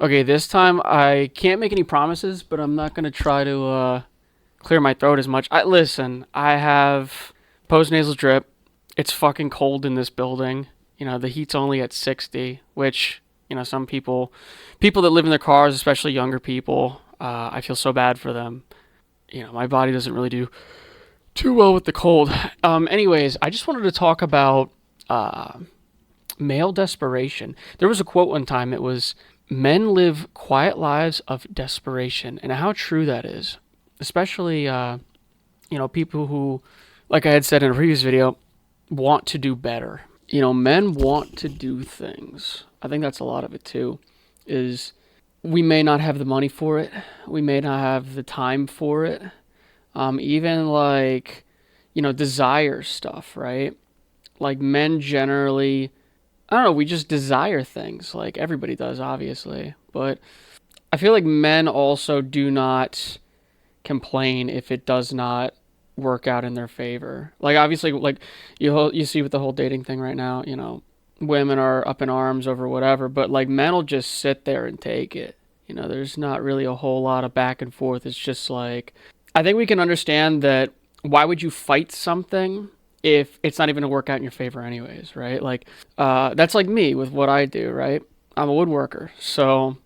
Okay, this time I can't make any promises, but I'm not gonna try to clear my throat as much. Listen. I have postnasal drip. It's fucking cold in this building. The heat's only at 60, which some people that live in their cars, especially younger people, I feel so bad for them. My body doesn't really do too well with the cold. Anyways, I just wanted to talk about uh, male desperation. There was a quote one time. It was, "Men live quiet lives of desperation," and how true that is. Especially, people who, like I had said in a previous video, want to do better. Men want to do things. I think that's a lot of it too. Is we may not have the money for it. We may not have the time for it. Even like, desire stuff, right? Like men generally, I don't know, we just desire things like everybody does, obviously. But I feel like men also do not complain if it does not work out in their favor. Like obviously, like you see with the whole dating thing right now, women are up in arms over whatever, but like men will just sit there and take it. There's not really a whole lot of back and forth. It's just like, I think we can understand that. Why would you fight something if it's not even gonna work out in your favor anyways, right? Like, that's like me with what I do, right? I'm a woodworker, so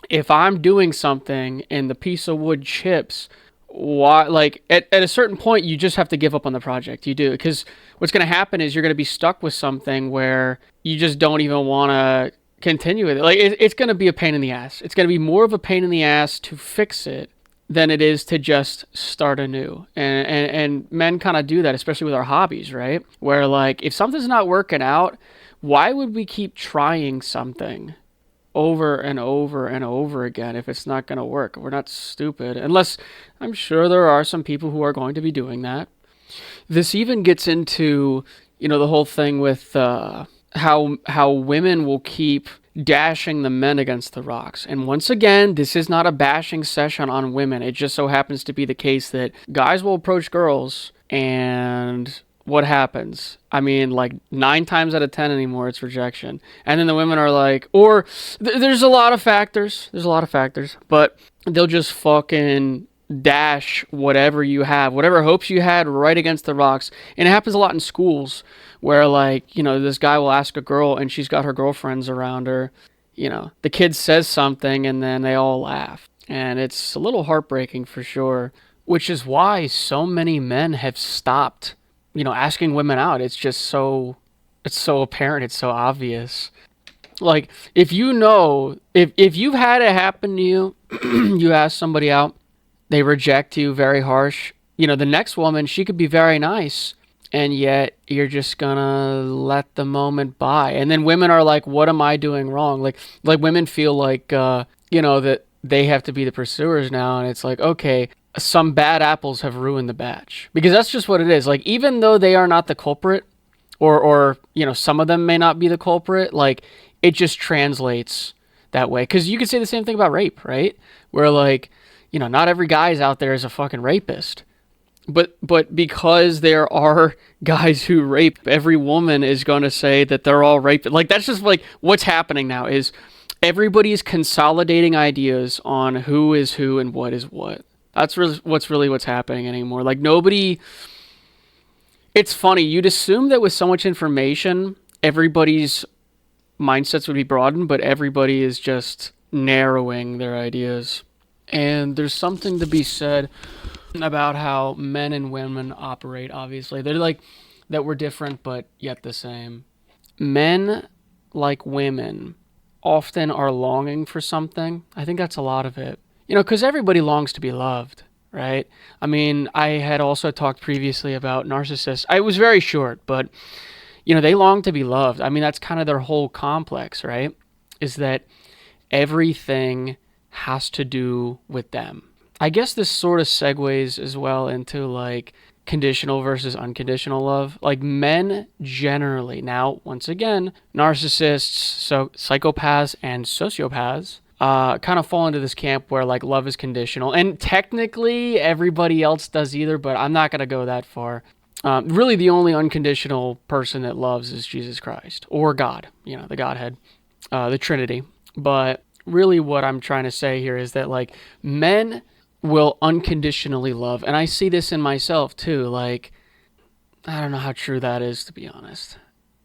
if I'm doing something and the piece of wood chips, why, like at a certain point you just have to give up on the project. You do, because what's going to happen is you're going to be stuck with something where you just don't even want to continue with it. Like it's going to be a pain in the ass. It's going to be more of a pain in the ass to fix it than it is to just start anew. And men kind of do that, especially with our hobbies, right? Where like if something's not working out, why would we keep trying something over and over and over again if it's not going to work? We're not stupid. Unless, I'm sure there are some people who are going to be doing that. This even gets into, the whole thing with how women will keep dashing the men against the rocks. And once again, this is not a bashing session on women. It just so happens to be the case that guys will approach girls, and what happens? I mean, like 9 times out of 10 anymore, it's rejection. And then the women are like, or there's a lot of factors. There's a lot of factors, but they'll just fucking dash whatever you have, whatever hopes you had, right against the rocks. And it happens a lot in schools where, like, this guy will ask a girl and she's got her girlfriends around her. The kid says something and then they all laugh. And it's a little heartbreaking for sure, which is why so many men have stopped asking women out. It's so apparent, it's so obvious. Like if you've had it happen to you, you ask somebody out, they reject you very harsh. The next woman, she could be very nice, and yet you're just gonna let the moment by. And then women are like, what am I doing wrong? Like women feel like that they have to be the pursuers now, and it's like, okay, some bad apples have ruined the batch, because that's just what it is. Like even though they are not the culprit, or some of them may not be the culprit, like it just translates that way. Because you could say the same thing about rape, right? Where like not every guy's out there is a fucking rapist, but because there are guys who rape, every woman is going to say that they're all rapists. Like that's just like what's happening now is everybody's consolidating ideas on who is who and what is what. That's what's happening anymore. Like nobody. It's funny. You'd assume that with so much information, everybody's mindsets would be broadened, but everybody is just narrowing their ideas. And there's something to be said about how men and women operate. Obviously, they're like that. We're different, but yet the same. Men, like women, often are longing for something. I think that's a lot of it. Because everybody longs to be loved, right? I mean, I had also talked previously about narcissists. I was very short, but, they long to be loved. I mean, that's kind of their whole complex, right? Is that everything has to do with them. I guess this sort of segues as well into like conditional versus unconditional love. Like men generally, now once again, narcissists, so psychopaths and sociopaths, kind of fall into this camp where like love is conditional, and technically everybody else does either, but I'm not gonna go that far. Really, the only unconditional person that loves is Jesus Christ or God, the Godhead, the Trinity. But really what I'm trying to say here is that like men will unconditionally love, and I see this in myself too. Like, I don't know how true that is, to be honest.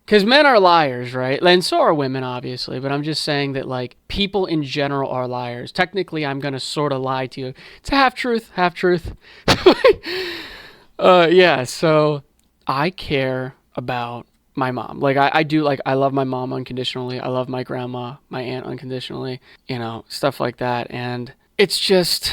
Because men are liars, right? And so are women, obviously. But I'm just saying that, like, people in general are liars. Technically, I'm going to sort of lie to you. It's a half truth, half truth. Yeah, so I care about my mom. Like, I do, like, I love my mom unconditionally. I love my grandma, my aunt unconditionally, stuff like that. And it's just,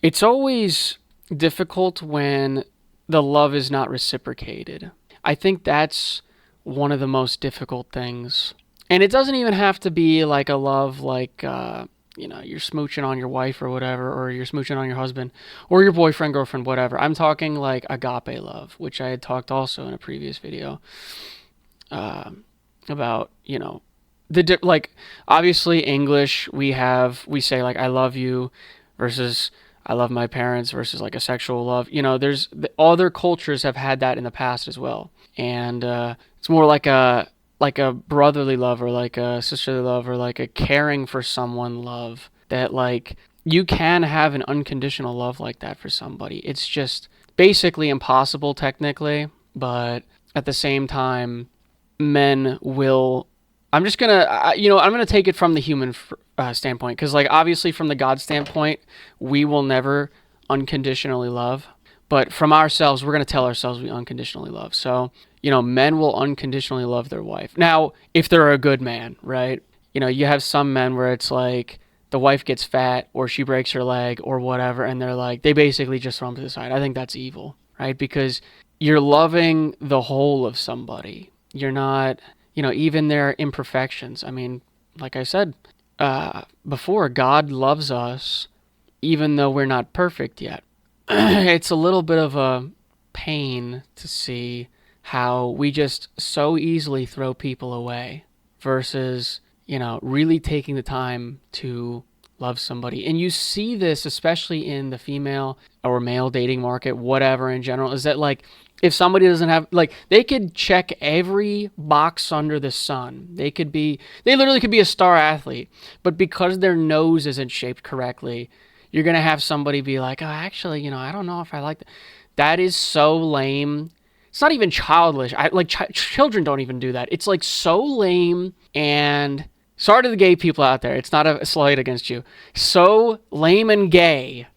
it's always difficult when the love is not reciprocated. I think that's one of the most difficult things. And it doesn't even have to be like a love like, you're smooching on your wife or whatever, or you're smooching on your husband or your boyfriend, girlfriend, whatever. I'm talking like agape love, which I had talked also in a previous video about, like obviously English, we say like I love you versus I love my parents versus like a sexual love. There's other cultures have had that in the past as well, and it's more like a brotherly love or like a sisterly love or like a caring for someone love that like you can have an unconditional love like that for somebody. It's just basically impossible technically, but at the same time, men will. I'm just gonna, I'm gonna take it from the human standpoint, because like obviously from the God standpoint, we will never unconditionally love, but from ourselves, we're gonna tell ourselves we unconditionally love. So men will unconditionally love their wife. Now, if they're a good man, right? You have some men where it's like the wife gets fat or she breaks her leg or whatever, and they're like they basically just throw them to the side. I think that's evil, right? Because you're loving the whole of somebody. You're not, even their imperfections. I mean, like I said before, God loves us even though we're not perfect yet. It's a little bit of a pain to see how we just so easily throw people away versus, really taking the time to love somebody. And you see this especially in the female or male dating market, whatever in general, is that like if somebody doesn't have, like, they could check every box under the sun. They literally could be a star athlete, but because their nose isn't shaped correctly, you're going to have somebody be like, oh, actually, I don't know if I like that. That is so lame. It's not even childish. Children don't even do that. It's like so lame, and sorry to the gay people out there. It's not a slight against you. So lame and gay.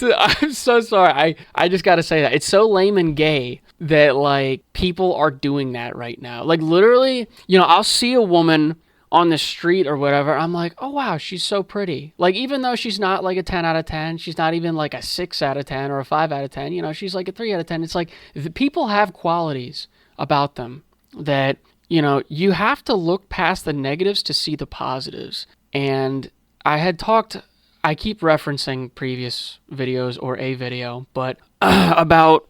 I'm so sorry. I just got to say that. It's so lame and gay that like people are doing that right now. Like literally, I'll see a woman on the street or whatever. I'm like, oh wow, she's so pretty. Like even though she's not like a 10 out of 10, she's not even like a 6 out of 10 or a 5 out of 10. She's like a 3 out of 10. It's like the people have qualities about them that, you have to look past the negatives to see the positives. And I keep referencing previous videos or a video, but about,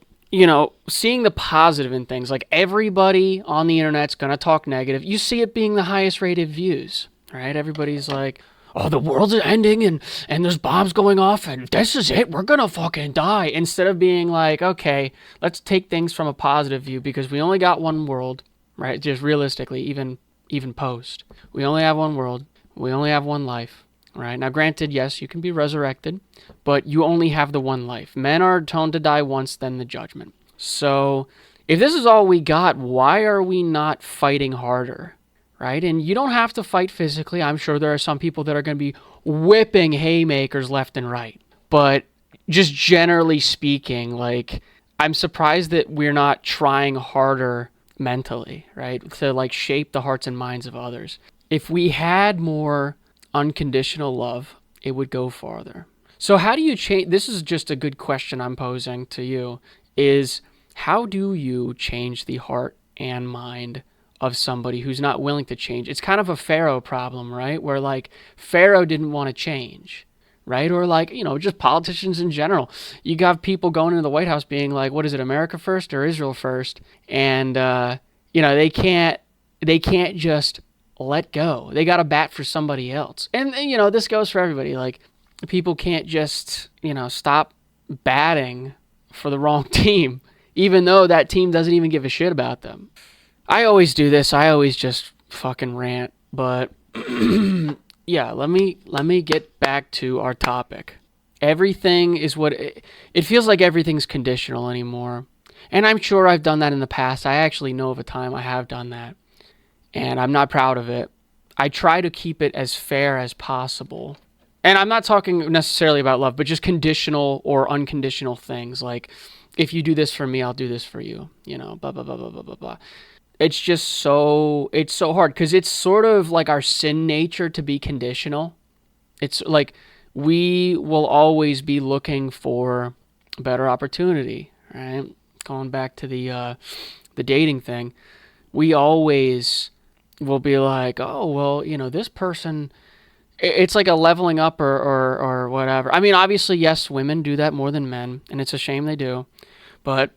seeing the positive in things. Like everybody on the internet's going to talk negative. You see it being the highest rated views, right? Everybody's like, oh, the world's ending and there's bombs going off and this is it. We're going to fucking die. Instead of being like, okay, let's take things from a positive view because we only got one world, right? Just realistically, even post. We only have one world. We only have one life. Right. Now, granted, yes, you can be resurrected, but you only have the one life. Men are told to die once, then the judgment. So if this is all we got, why are we not fighting harder? Right. And you don't have to fight physically. I'm sure there are some people that are going to be whipping haymakers left and right. But just generally speaking, like, I'm surprised that we're not trying harder mentally, right, to like shape the hearts and minds of others. If we had more unconditional love, it would go farther. So how do you change? This is just a good question I'm posing to you, is how do you change the heart and mind of somebody who's not willing to change? It's kind of a Pharaoh problem, right? Where like Pharaoh didn't want to change, right? Or like, just politicians in general. You got people going into the White House being like, what is it, America first or Israel first? And, they can't just let go. They got to bat for somebody else. And this goes for everybody. Like, people can't just, stop batting for the wrong team, even though that team doesn't even give a shit about them. I always do this. I always just fucking rant. But Yeah, let me get back to our topic. Everything is what it feels like everything's conditional anymore. And I'm sure I've done that in the past. I actually know of a time I have done that, and I'm not proud of it. I try to keep it as fair as possible. And I'm not talking necessarily about love, but just conditional or unconditional things like if you do this for me, I'll do this for you, blah blah blah blah blah blah blah. It's so hard cuz it's sort of like our sin nature to be conditional. It's like we will always be looking for a better opportunity, right? Going back to the dating thing, we always will be like, oh well, this person. It's like a leveling up or whatever. I mean, obviously, yes, women do that more than men, and it's a shame they do. But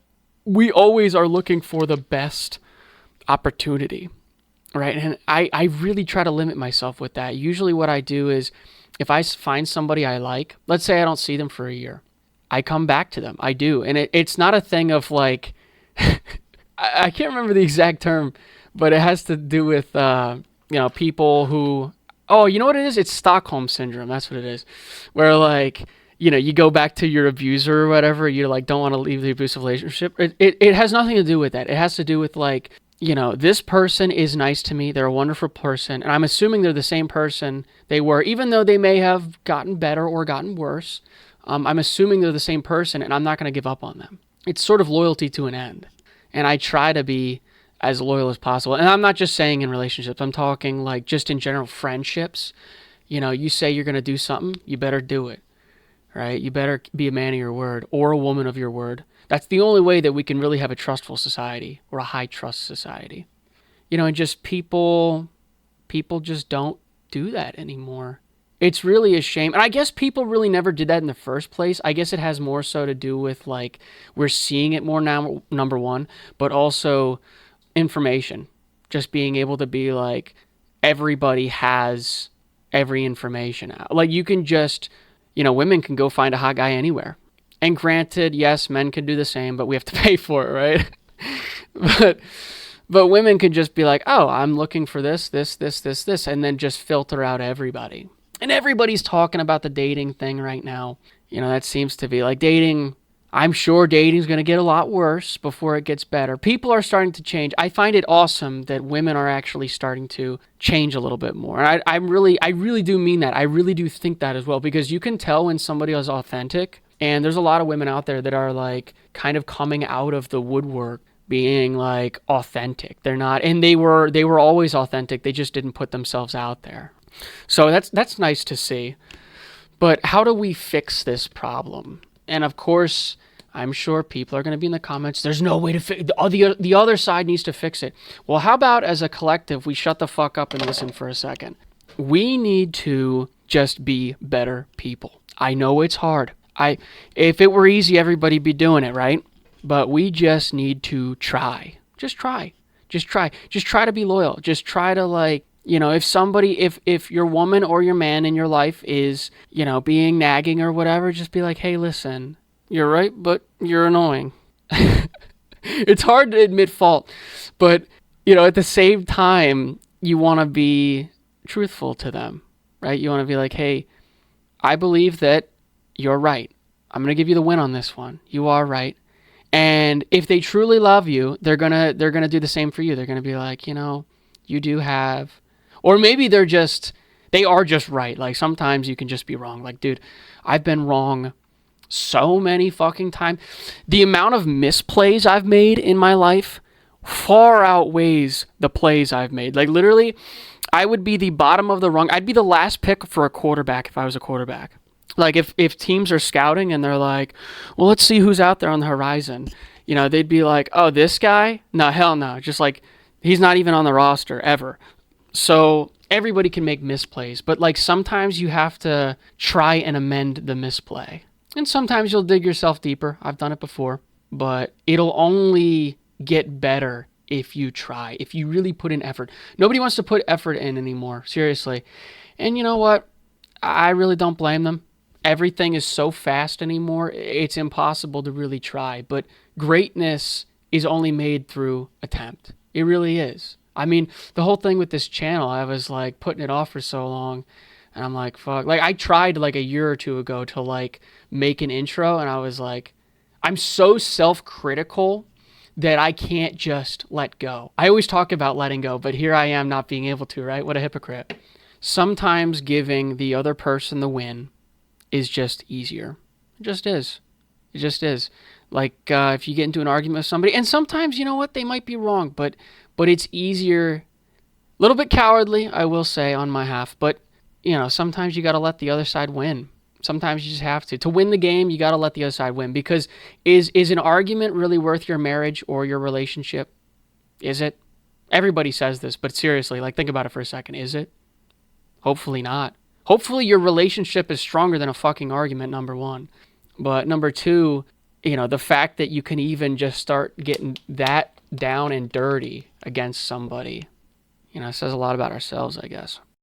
we always are looking for the best opportunity, right? And I really try to limit myself with that. Usually, what I do is if I find somebody I like, let's say I don't see them for a year, I come back to them. I do. And it's not a thing of like, I can't remember the exact term, but it has to do with, people who, oh, you know what it is? It's Stockholm syndrome. That's what it is. Where like, you go back to your abuser or whatever, you like don't want to leave the abusive relationship. It has nothing to do with that. It has to do with like, this person is nice to me. They're a wonderful person. And I'm assuming they're the same person they were, even though they may have gotten better or gotten worse. I'm assuming they're the same person, and I'm not going to give up on them. It's sort of loyalty to an end. And I try to be as loyal as possible. And I'm not just saying in relationships. I'm talking like just in general friendships. You say you're going to do something, you better do it, right? You better be a man of your word or a woman of your word. That's the only way that we can really have a trustful society or a high trust society. And just people just don't do that anymore. It's really a shame. And I guess people really never did that in the first place. I guess it has more so to do with like we're seeing it more now, number one, but also information. Just being able to be like everybody has every information out. Like you can just, women can go find a hot guy anywhere. And granted, yes, men can do the same, but we have to pay for it, right? but but women can just be like, oh, I'm looking for this, and then just filter out everybody. And everybody's talking about the dating thing right now. That seems to be like dating. I'm sure dating's going to get a lot worse before it gets better. People are starting to change. I find it awesome that women are actually starting to change a little bit more. And I really do mean that. I really do think that as well, because you can tell when somebody is authentic. And there's a lot of women out there that are like kind of coming out of the woodwork being like authentic. They're not, and they were always authentic. They just didn't put themselves out there. So that's nice to see. But how do we fix this problem? And of course, I'm sure people are going to be in the comments, there's no way to fix the other side needs to fix it. Well, how about as a collective, we shut the fuck up and listen for a second? We need to just be better people. I know it's hard. If it were easy, everybody'd be doing it, right? But we just need to try. Just try. Just try. Just try to be loyal. Just try to like, if your woman or your man in your life is, being nagging or whatever, just be like, hey, listen, you're right, but you're annoying. It's hard to admit fault, but, at the same time, you want to be truthful to them, right? You want to be like, hey, I believe that you're right. I'm going to give you the win on this one. You are right. And if they truly love you, they're going to do the same for you. They're going to be like, you do have, or maybe they are just right. Like sometimes you can just be wrong. Like, dude, I've been wrong so many fucking times. The amount of misplays I've made in my life far outweighs the plays I've made. Like literally, I would be the bottom of the rung. I'd be the last pick for a quarterback if I was a quarterback. Like if teams are scouting and they're like, well, let's see who's out there on the horizon. They'd be like, oh, this guy? No, hell no. Just like, he's not even on the roster ever. So everybody can make misplays. But like sometimes you have to try and amend the misplay. And sometimes you'll dig yourself deeper. I've done it before. But it'll only get better if you try. If you really put in effort. Nobody wants to put effort in anymore. Seriously. And you know what? I really don't blame them. Everything is so fast anymore, it's impossible to really try. But greatness is only made through attempt. It really is. I mean, the whole thing with this channel, I was like putting it off for so long, and I'm like, fuck. Like, I tried like a year or two ago to like make an intro, and I was like, I'm so self-critical that I can't just let go. I always talk about letting go, but here I am not being able to, right? What a hypocrite. Sometimes giving the other person the win is just easier. It just is. It just is. Like if you get into an argument with somebody, and sometimes you know what, they might be wrong, but it's easier. A little bit cowardly, I will say, on my half, but sometimes you got to let the other side win. Sometimes you just have to. To win the game, you got to let the other side win, because is an argument really worth your marriage or your relationship? Is it? Everybody says this, but seriously, like, think about it for a second. Is it? Hopefully not. Hopefully your relationship is stronger than a fucking argument, number one. But number two, the fact that you can even just start getting that down and dirty against somebody, says a lot about ourselves, I guess.